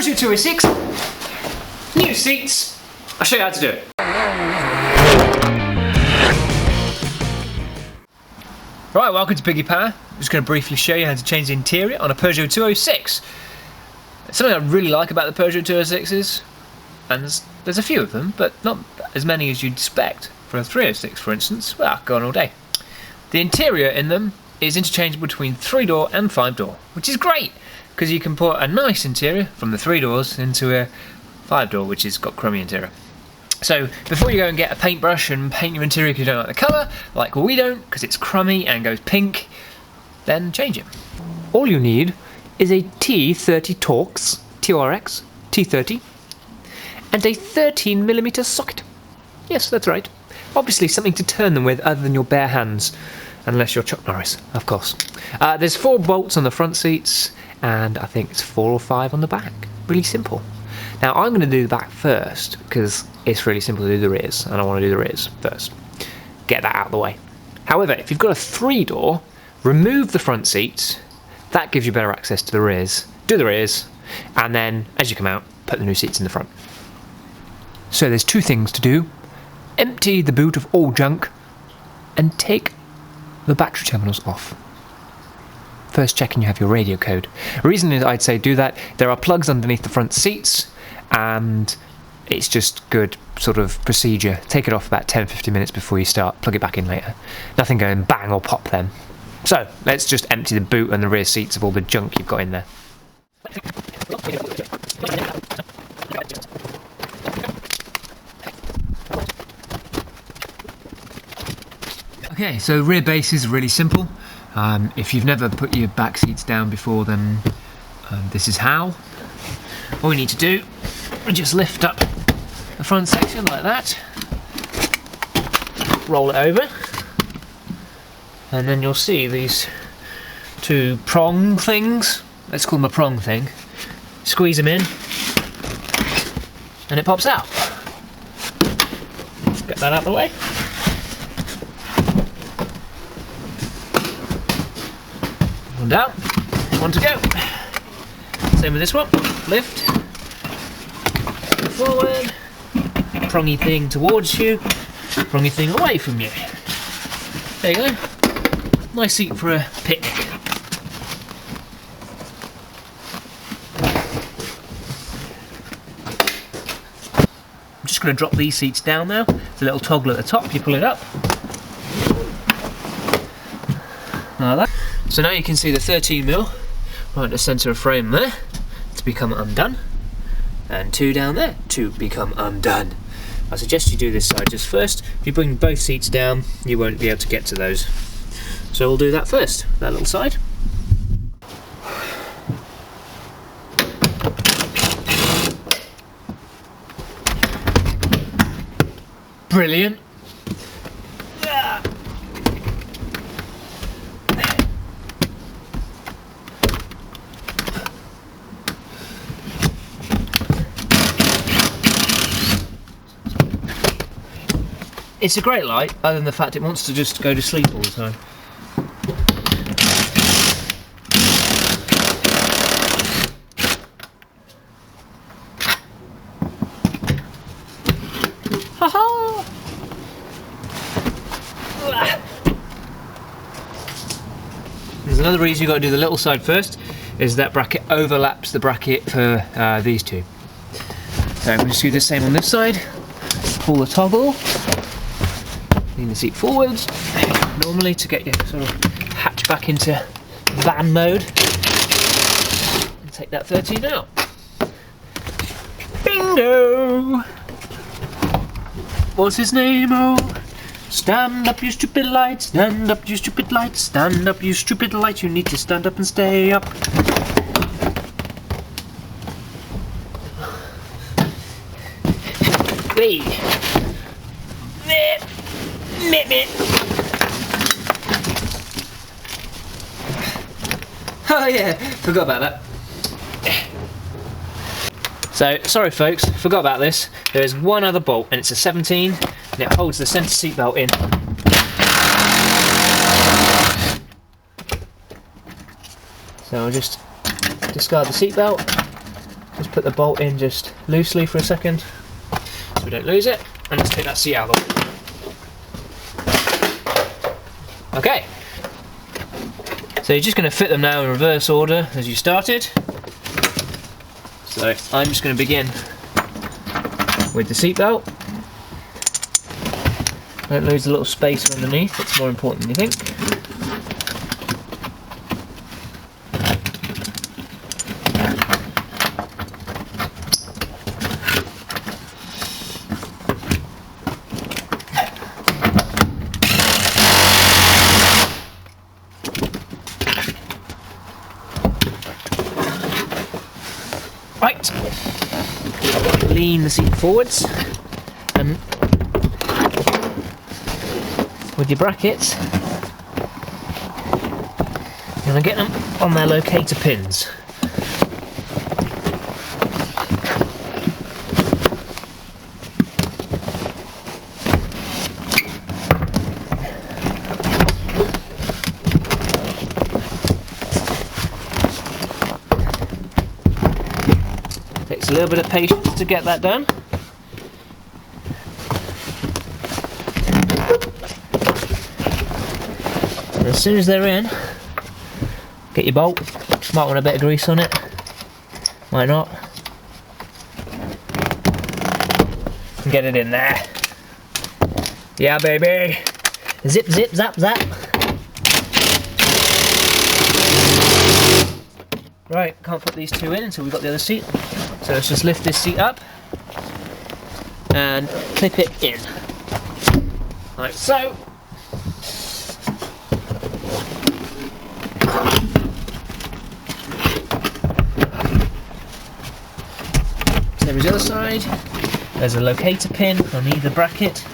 Peugeot 206, new seats. I'll show you how to do it. Right, welcome to Piggy Power. I'm just going to briefly show you how to change the interior on a Peugeot 206. Something I really like about the Peugeot 206s, and there's a few of them, but not as many as you'd expect for a 306, for instance. Well, go on all day. The interior in them is interchangeable between 3-door and 5-door, which is great because you can put a nice interior from the 3 doors into a 5-door, which has got crummy interior. So before you go and get a paintbrush and paint your interior because you don't like the colour, like we don't, because it's crummy and goes pink, then change it. All you need is a T30 TRX T30 and a 13mm socket. Yes, that's right. Obviously something to turn them with other than your bare hands, unless you're Chuck Norris, of course. There's 4 bolts on the front seats and I think it's 4 or 5 on the back. Really simple. Now I'm going to do the back first because it's really simple to do the rears and I want to do the rears first. Get that out of the way. However, if you've got a 3-door, remove the front seats. That gives you better access to the rears. Do the rears, and then as you come out, put the new seats in the front. So there's 2 things to do. Empty the boot of all junk and take the battery terminals off. First checking you have your radio code. The reason is I'd say do that, there are plugs underneath the front seats and it's just good sort of procedure. Take it off about 10-15 minutes before you start, plug it back in later. Nothing going bang or pop then. So let's just empty the boot and the rear seats of all the junk you've got in there. Okay, so rear base is really simple. If you've never put your back seats down before, then this is how. All you need to do is just lift up the front section like that, roll it over, and then you'll see these 2 prong things. Let's call them a prong thing. Squeeze them in, and it pops out. Let's get that out of the way. One down, one to go. Same with this one. Lift, forward, prongy thing towards you, prongy thing away from you. There you go. Nice seat for a picnic. I'm just going to drop these seats down now. There's a little toggle at the top, you pull it up. Like that. So now you can see the 13mm right in the centre of frame there to become undone, and 2 down there to become undone. I suggest you do this side just first. If you bring both seats down, you won't be able to get to those. So we'll do that first, that little side. Brilliant. It's a great light, other than the fact it wants to just go to sleep all the time. Ha-ha! There's another reason you've got to do the little side first, is that bracket overlaps the bracket for these 2. So we'll just do the same on this side. Pull the toggle. Lean the seat forwards, normally to get you sort of hatch back into van mode. And take that 13 out. Bingo! What's his name? Oh, stand up, you stupid light. Stand up, you stupid light. Stand up, you stupid light. You need to stand up and stay up. Hey. There. Oh yeah, forgot about that. So, sorry folks, forgot about this. There's one other bolt and it's a 17 and it holds the centre seat belt in. So I'll just discard the seat belt Just put the bolt in just loosely for a second so we don't lose it, and let's take that seat out of the way. Okay, so you're just going to fit them now in reverse order as you started. So I'm just going to begin with the seat belt. Don't lose the little spacer underneath, it's more important than you think. Right, lean the seat forwards, and with your brackets, you're going to get them on their locator pins. Takes a little bit of patience to get that done. And as soon as they're in, get your bolt. Might want a bit of grease on it, might not. And get it in there. Yeah, baby. Zip, zip, zap, zap. Right, can't put these two in until we've got the other seat. So let's just lift this seat up and clip it in. Like so. Same as the other side. There's a locator pin on either bracket.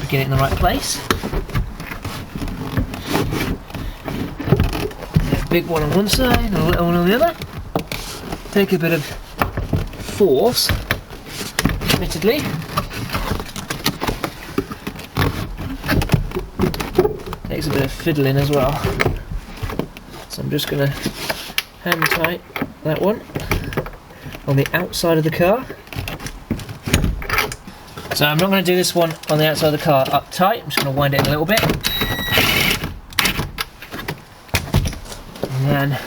Get it in the right place. A big one on one side and a little one on the other. Take a bit of force, admittedly. Takes a bit of fiddling as well. So I'm just going to hand tight that one on the outside of the car. So I'm not going to do this one on the outside of the car up tight, I'm just going to wind it in a little bit. And then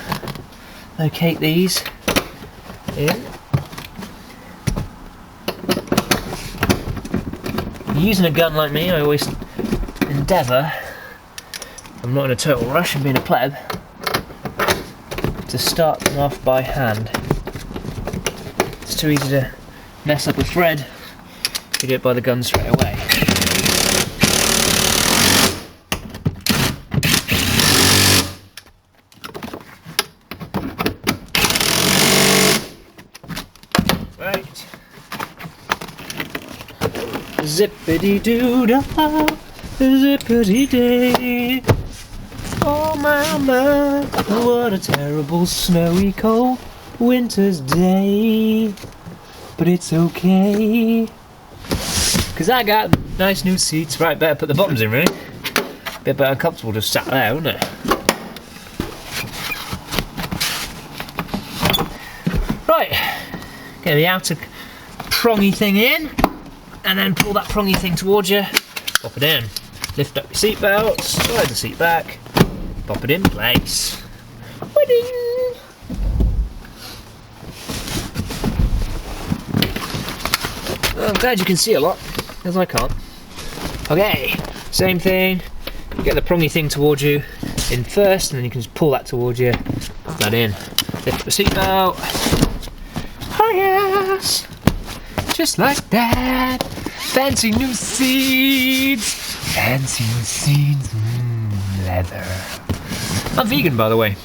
locate these in. If you're using a gun like me, I always endeavour, I'm not in a total rush and being a pleb, to start them off by hand. It's too easy to mess up a thread if you do it by the gun straight away. Right. Zippity-doo-dah, zippity-day. Oh mama, what a terrible snowy cold winter's day. But it's okay, 'cause I got nice new seats. Right, better put the bottoms in really. Bit better comfortable just sat there, wouldn't it? Right, get the outer prongy thing in, and then pull that prongy thing towards you. Pop it in. Lift up your seat belt, slide the seat back, pop it in place. Wedding! Well, I'm glad you can see a lot, because I can't. Okay, same thing. You get the prongy thing towards you in first, and then you can just pull that towards you. Put that in. Lift the seat belt. Oh yes! Just like that. Fancy new seats. Fancy new seats. Leather. I'm vegan, by the way,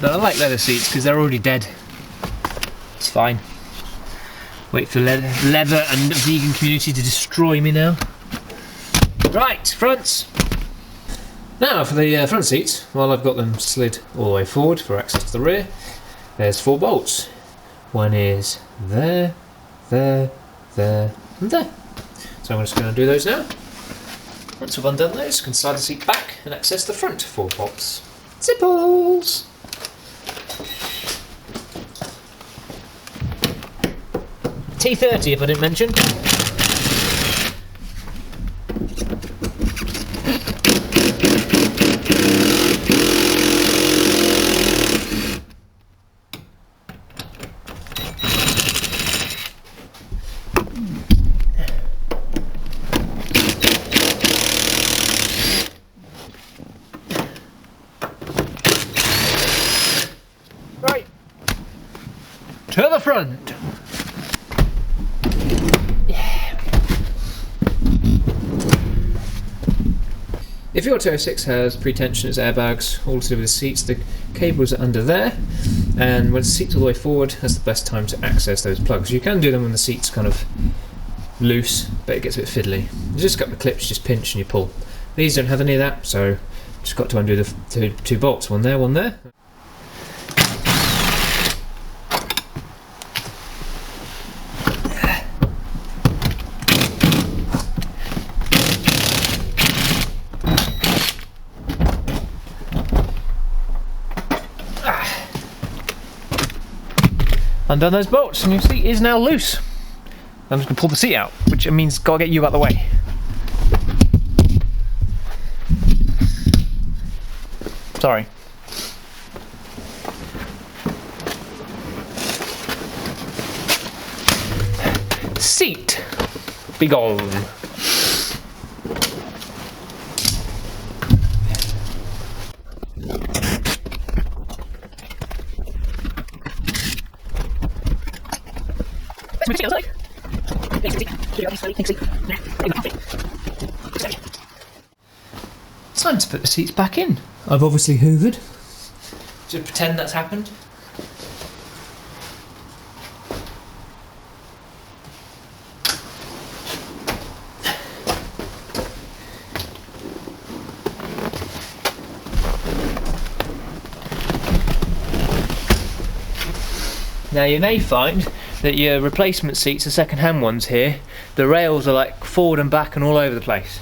but I like leather seats because they're already dead. It's fine. Wait for the leather and vegan community to destroy me now. Right, fronts. Now for the front seats, while I've got them slid all the way forward for access to the rear, there's 4 bolts. One is there, there, there, and there. So I'm just going to do those now. Once we've undone those, you can slide the seat back and access the front 4 bolts. Zipples! T30 if I didn't mention. Right, to the front. If your 206 has pre-tensioners, airbags, all to do with the seats, the cables are under there, and when the seat's all the way forward, that's the best time to access those plugs. You can do them when the seat's kind of loose, but it gets a bit fiddly. There's just a couple of clips, just pinch and you pull. These don't have any of that, so just got to undo the two bolts, one there, one there. Undone those bolts and your seat is now loose. I'm just going to pull the seat out, which means gotta get you out of the way. Sorry. Seat. Be gone. It's time to put the seats back in. I've obviously hoovered. Just pretend that's happened. Now you may find that your replacement seats, the second-hand ones here, the rails are like forward and back and all over the place.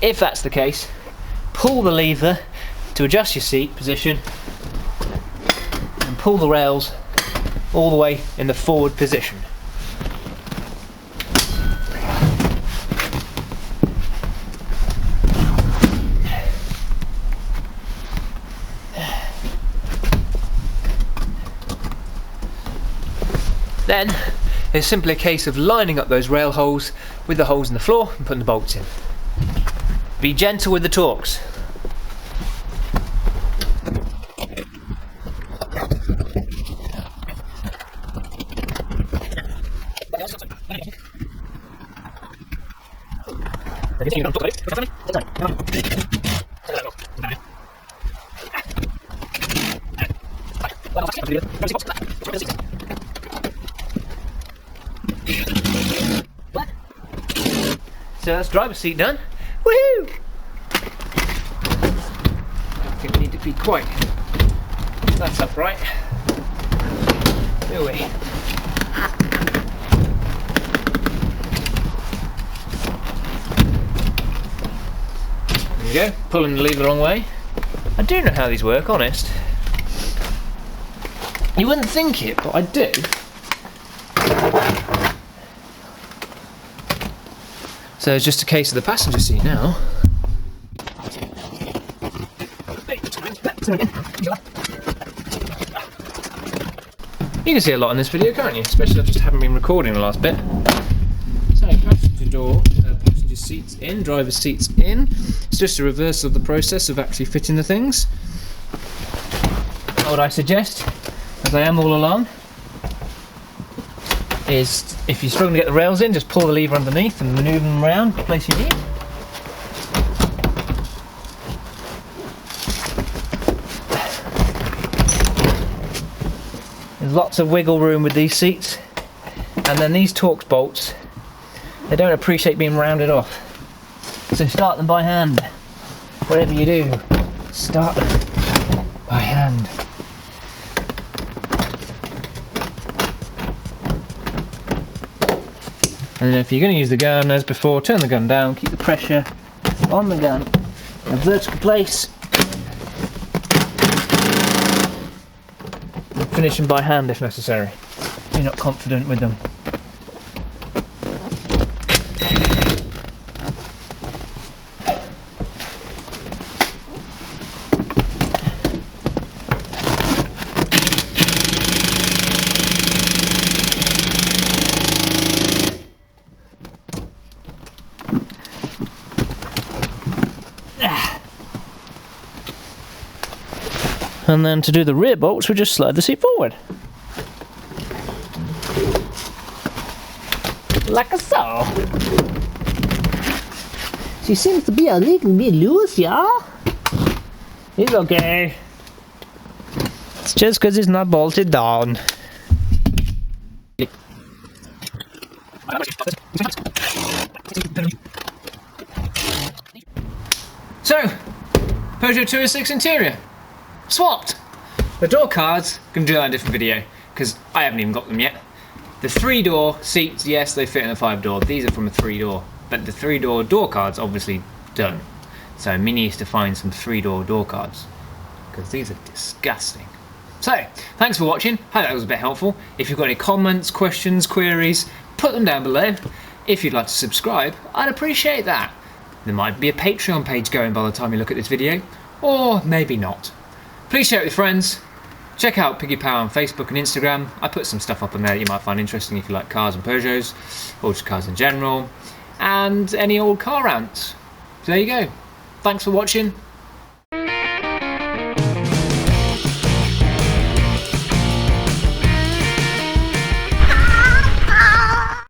If that's the case, pull the lever to adjust your seat position and pull the rails all the way in the forward position. Then it's simply a case of lining up those rail holes with the holes in the floor and putting the bolts in. Be gentle with the torques. So that's driver's seat done. Woohoo! I think we need to be quite. That's upright. Do we? There you go. Pulling the lever the wrong way. I do know how these work, honest. You wouldn't think it, but I do. So it's just a case of the passenger seat now. You can see a lot in this video, can't you? Especially I just haven't been recording the last bit. So passenger seats in, driver's seats in. It's just a reversal of the process of actually fitting the things. What I suggest, as I am all along, is if you're struggling to get the rails in, just pull the lever underneath and manoeuvre them around the place you need. There's lots of wiggle room with these seats, and then these Torx bolts, they don't appreciate being rounded off, so start them by hand. Whatever you do, start them by hand. And if you're going to use the gun, as before, turn the gun down, keep the pressure on the gun in a vertical place. finish them by hand if necessary. You're not confident with them. And then to do the rear bolts, we just slide the seat forward. Like so. She seems to be a little bit loose, yeah? It's okay. It's just because it's not bolted down. So, Peugeot 206 interior. Swapped! The door cards, I'm going to do that in a different video because I haven't even got them yet. The 3-door seats, yes, they fit in a 5-door. These are from a 3-door, but the 3-door door cards obviously don't. So Mini needs to find some 3-door door cards because these are disgusting. So, thanks for watching. Hope that was a bit helpful. If you've got any comments, questions, queries, put them down below. If you'd like to subscribe, I'd appreciate that. There might be a Patreon page going by the time you look at this video, or maybe not. Please share it with friends. Check out Piggy Power on Facebook and Instagram. I put some stuff up on there that you might find interesting if you like cars and Peugeots, or just cars in general, and any old car rants. So there you go. Thanks for watching.